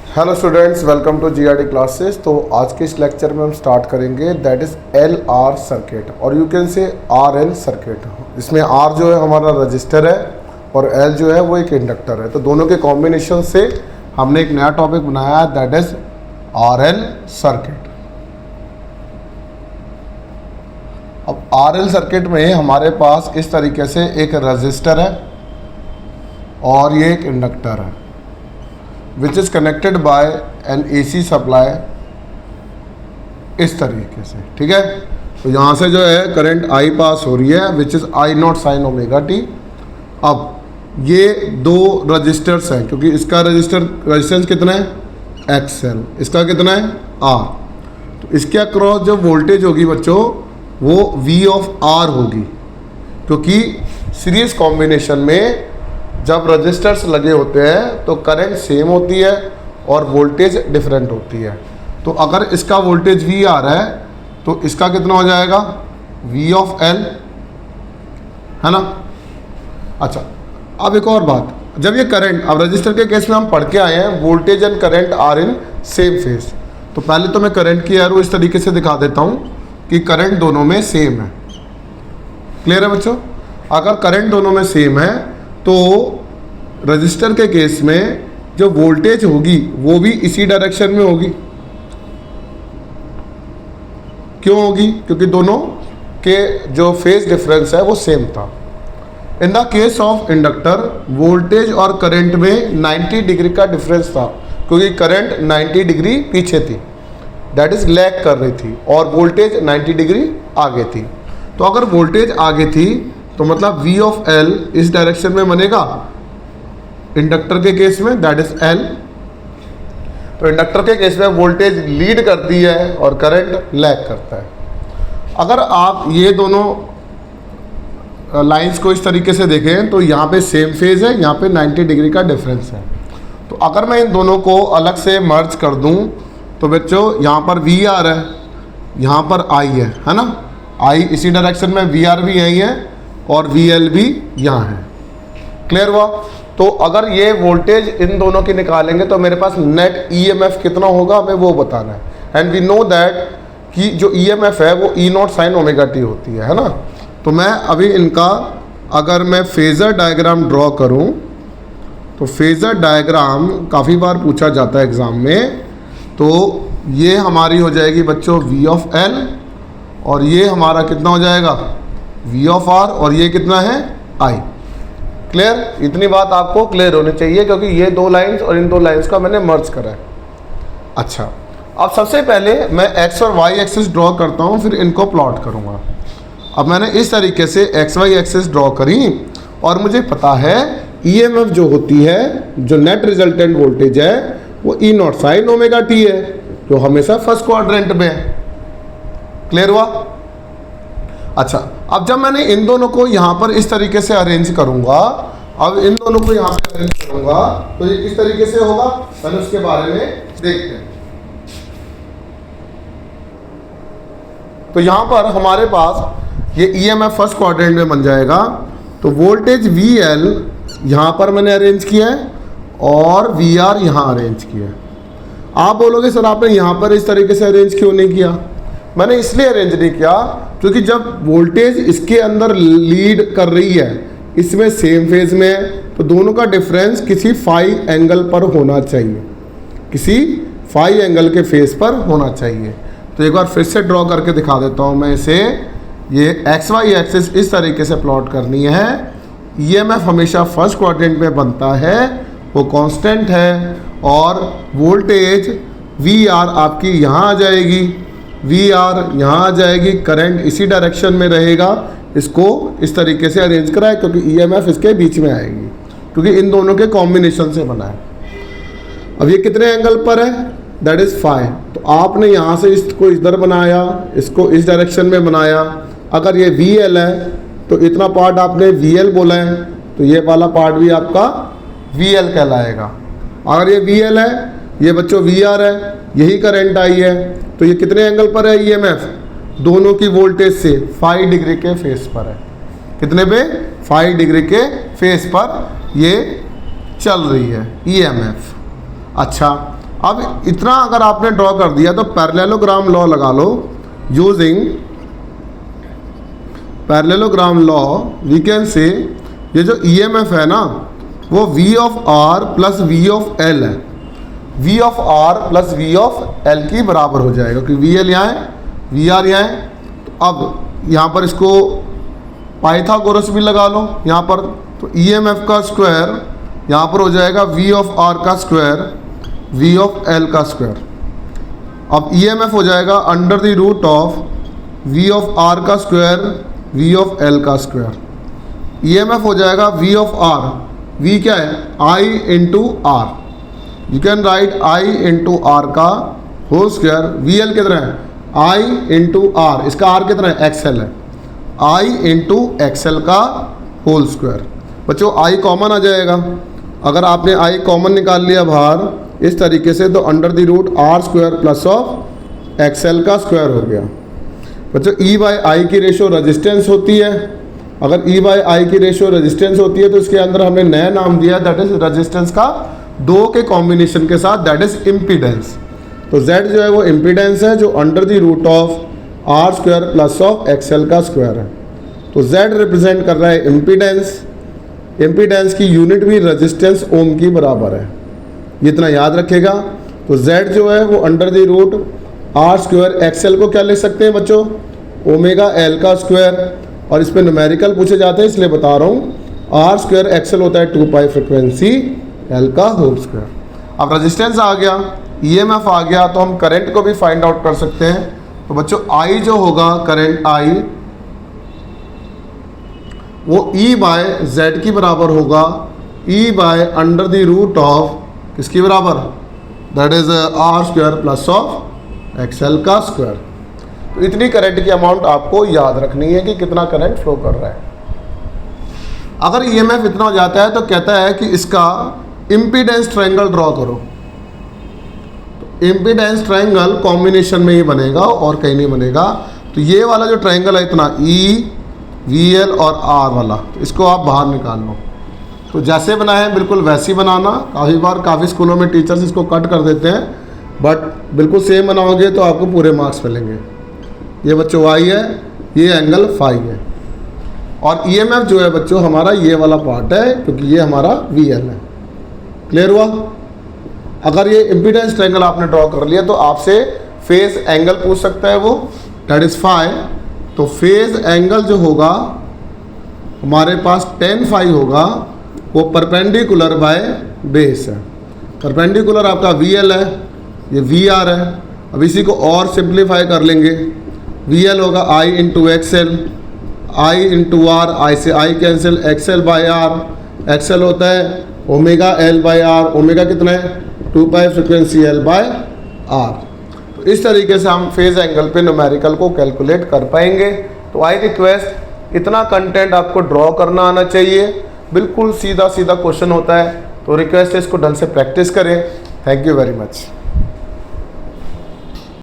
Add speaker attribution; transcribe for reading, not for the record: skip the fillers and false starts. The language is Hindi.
Speaker 1: Hello students, welcome to GRD classes. तो आज के इस लेक्चर में हम स्टार्ट करेंगे that is L R circuit और you can say R L circuit. इसमें आर जो है हमारा रजिस्टर है और एल जो है वो एक इंडक्टर है। तो दोनों के कॉम्बिनेशन से हमने एक नया टॉपिक बनाया है that is are L circuit. अब आर एल सर्किट में हमारे पास इस तरीके से एक रजिस्टर है और ये एक इंडक्टर है which is connected by an AC supply इस तरीके से, ठीक है। तो यहाँ से जो है करंट I पास हो रही है which is I not sine omega T. अब ये दो रजिस्टर्स हैं क्योंकि इसका रेजिस्टेंस कितना है XL, इसका कितना है R। तो इसके अक्रॉस जो वोल्टेज होगी बच्चों वो V ऑफ R होगी क्योंकि सीरीज कॉम्बिनेशन में जब रजिस्टर्स लगे होते हैं तो करंट सेम होती है और वोल्टेज डिफरेंट होती है। तो अगर इसका वोल्टेज V आ रहा है तो इसका कितना हो जाएगा V ऑफ L, है ना। अच्छा, अब एक और बात, जब ये करंट, अब रजिस्टर के केस में हम पढ़ के आए हैं voltage and current are in same phase. तो पहले तो मैं करंट की एरो इस तरीके से दिखा देता हूँ कि करंट दोनों में सेम है। क्लियर है बच्चों? अगर करंट दोनों में सेम है तो रजिस्टर के केस में जो वोल्टेज होगी वो भी इसी डायरेक्शन में होगी। क्यों होगी? क्योंकि दोनों के जो फेज डिफरेंस है वो सेम था। In the case of inductor voltage और करंट में 90 डिग्री का डिफरेंस था क्योंकि करंट 90 डिग्री पीछे थी, दैट इज लैग कर रही थी, और वोल्टेज 90 डिग्री आगे थी। तो अगर वोल्टेज आगे थी तो मतलब V ऑफ L इस डायरेक्शन में बनेगा इंडक्टर के केस में, दैट इज L। तो इंडक्टर के केस में वोल्टेज लीड करती है और करंट लैग करता है। अगर आप ये दोनों लाइंस को इस तरीके से देखें तो यहाँ पे सेम फेज है, यहाँ पे 90 डिग्री का डिफरेंस है। तो अगर मैं इन दोनों को अलग से मर्ज कर दूँ तो बच्चों यहाँ पर V आ रहा है, यहाँ पर I है ना। I इसी डायरेक्शन में, VR भी यही है और VL भी यहाँ है। क्लियर हुआ? तो अगर ये वोल्टेज इन दोनों की निकालेंगे तो मेरे पास नेट EMF कितना होगा हमें वो बताना है। एंड वी नो दैट कि जो EMF है वो E not sine omega T होती है ना। तो मैं अभी इनका अगर मैं फेज़र डायग्राम ड्रॉ करूं तो फेज़र डायग्राम काफ़ी बार पूछा जाता है एग्ज़ाम में। तो ये हमारी हो जाएगी बच्चों V ऑफ L और ये हमारा कितना हो जाएगा V ऑफ R और ये कितना है I। क्लियर? इतनी बात आपको क्लियर होनी चाहिए क्योंकि ये दो लाइंस और इन दो लाइंस का मैंने मर्ज करा है। अच्छा, अब सबसे पहले मैं X और Y एक्सिस ड्रॉ करता हूँ, फिर इनको प्लॉट करूँगा। अब मैंने इस तरीके से XY एक्सिस ड्रॉ करी और मुझे पता है EMF जो होती है, जो नेट रिजल्टेंट वोल्टेज है वो E not sine omega T है जो हमेशा फर्स्ट क्वाड्रेंट में है। क्लियर हुआ? अच्छा, अब जब मैंने इन दोनों को यहाँ पर इस तरीके से अरेंज करूँगा, अब इन दोनों को यहाँ पे अरेंज करूँगा तो ये किस तरीके से होगा पहले उसके बारे में देखते हैं। तो यहाँ पर हमारे पास ये EMF फर्स्ट क्वाड्रेंट में बन जाएगा। तो वोल्टेज VL यहाँ पर मैंने अरेंज किया है और VR यहाँ अरेंज किया है। आप बोलोगे सर आपने यहाँ पर इस तरीके से अरेंज क्यों नहीं किया? मैंने इसलिए अरेंज नहीं किया क्योंकि जब वोल्टेज इसके अंदर लीड कर रही है, इसमें सेम फेज में है, तो दोनों का डिफरेंस किसी फाई एंगल पर होना चाहिए, किसी फाई एंगल के फेस पर होना चाहिए। तो एक बार फिर से ड्रॉ करके दिखा देता हूँ मैं इसे। ये XY एक्सिस इस तरीके से प्लॉट करनी है। EMF हमेशा फर्स्ट क्वाड्रेंट में बनता है, वो कांस्टेंट है, और वोल्टेज VR आपकी यहाँ आ जाएगी, VR यहाँ आ जाएगी, करंट इसी डायरेक्शन में रहेगा। इसको इस तरीके से अरेंज करा है क्योंकि EMF इसके बीच में आएगी क्योंकि इन दोनों के कॉम्बिनेशन से बना है। अब ये कितने एंगल पर है? That is phi. तो आपने यहाँ से इसको इधर बनाया, इसको इस डायरेक्शन में बनाया। अगर ये VL है तो इतना पार्ट आपने VL बोला है तो ये वाला पार्ट भी आपका VL कहलाएगा। अगर ये VL है, ये बच्चों VR है, यही करंट आई है, तो ये कितने एंगल पर है EMF? दोनों की वोल्टेज से 5 डिग्री के फेस पर है। कितने पे? 5 डिग्री के फेस पर ये चल रही है EMF। अच्छा, अब इतना अगर आपने ड्रॉ कर दिया तो पैरेललोग्राम लॉ लगा लो। Using parallelogram law we can say ये जो EMF है ना वो V of R plus V of L है। V of R plus V of L की बराबर हो जाएगा, क्योंकि VL यहाँ है, VR यहाँ है। तो अब यहाँ पर इसको पाइथागोरस भी लगा लो यहाँ पर, तो EMF का स्क्वायर यहाँ पर हो जाएगा V ऑफ R का स्क्वायर V ऑफ L का स्क्वायर। अब EMF हो जाएगा under the root of V of R का स्क्वायर V ऑफ L का स्क्वायर। EMF हो जाएगा V ऑफ R, V क्या है I into R, you can write I into R का होल स्क्वायर। VL कितना है I इंटू R, इसका R कितना है XL है, I इंटू XL का होल स्क्वायर। बच्चों I कॉमन आ जाएगा, अगर आपने I कॉमन निकाल लिया बाहर इस तरीके से तो under the root R square plus of XL का स्क्वायर हो गया। बच्चों E बाई I की रेशो रेजिस्टेंस होती है, अगर E बाई I की रेशो रेजिस्टेंस होती है तो इसके अंदर हमने नया नाम दिया दैट इज रेजिस्टेंस का दो के कॉम्बिनेशन के साथ, दैट इज इम्पीडेंस। तो Z जो है वो इम्पीडेंस है जो under the root of R square plus of XL का स्क्वायर है। तो Z रिप्रेजेंट कर रहा है इम्पीडेंस, इम्पीडेंस की यूनिट भी रेजिस्टेंस ओम की बराबर है, ये इतना याद रखेगा। तो Z जो है वो under the root R square XL को क्या लिख सकते हैं बच्चों, ओमेगा L का स्क्वायर, और इस पर न्यूमेरिकल पूछे जाते हैं इसलिए बता रहा हूँ। R स्क्वायर XL होता है 2 पाई फ्रिक्वेंसी L का होल स्क्वायर। अब रेजिस्टेंस आ गया, EMF आ गया, तो हम करंट को भी फाइंड आउट कर सकते हैं। तो बच्चों I जो होगा करंट I वो E बाय Z की बराबर होगा, E by under the root of किसकी बराबर, that is R square plus of XL का स्क्वायर। तो इतनी करंट की अमाउंट आपको याद रखनी है कि कितना करंट फ्लो कर रहा है। अगर EMF इतना हो जाता है तो कहता है कि इसका इम्पीडेंस ट्रायंगल ड्रॉ करो। तो इम्पीडेंस ट्रायंगल कॉम्बिनेशन में ही बनेगा और कहीं नहीं बनेगा। तो ये वाला जो ट्रायंगल है इतना E, VL और R वाला, तो इसको आप बाहर निकाल लो। तो जैसे बनाए हैं बिल्कुल वैसे ही बनाना। काफ़ी स्कूलों में टीचर्स इसको कट कर देते हैं, बट बिल्कुल सेम बनाओगे तो आपको पूरे मार्क्स मिलेंगे। ये बच्चों Y है, ये एंगल फाई है, और EMF जो है बच्चों हमारा ये वाला पार्ट है क्योंकि ये हमारा VL है। क्लियर हुआ? अगर ये इम्पीडेंस ट्रायंगल आपने ड्रॉ कर लिया तो आपसे फेज एंगल पूछ सकता है वो, दैट इज फाई। तो फेज एंगल जो होगा हमारे पास tan फाई होगा, वो परपेंडिकुलर बाय बेस है। परपेंडिकुलर आपका VL है, ये VR है। अब इसी को और सिंप्लीफाई कर लेंगे, VL होगा I into XL, I into R, I से I cancel, XL by R, XL होता है omega L by R, omega कितना है 2 पाई फ्रिक्वेंसी L बाय R। तो इस तरीके से हम फेज एंगल पे न्यूमेरिकल को कैलकुलेट कर पाएंगे। तो आई रिक्वेस्ट इतना कंटेंट आपको ड्रॉ करना आना चाहिए, बिल्कुल सीधा सीधा क्वेश्चन होता है। तो रिक्वेस्ट है इसको ढंग से प्रैक्टिस करें। Thank you very much.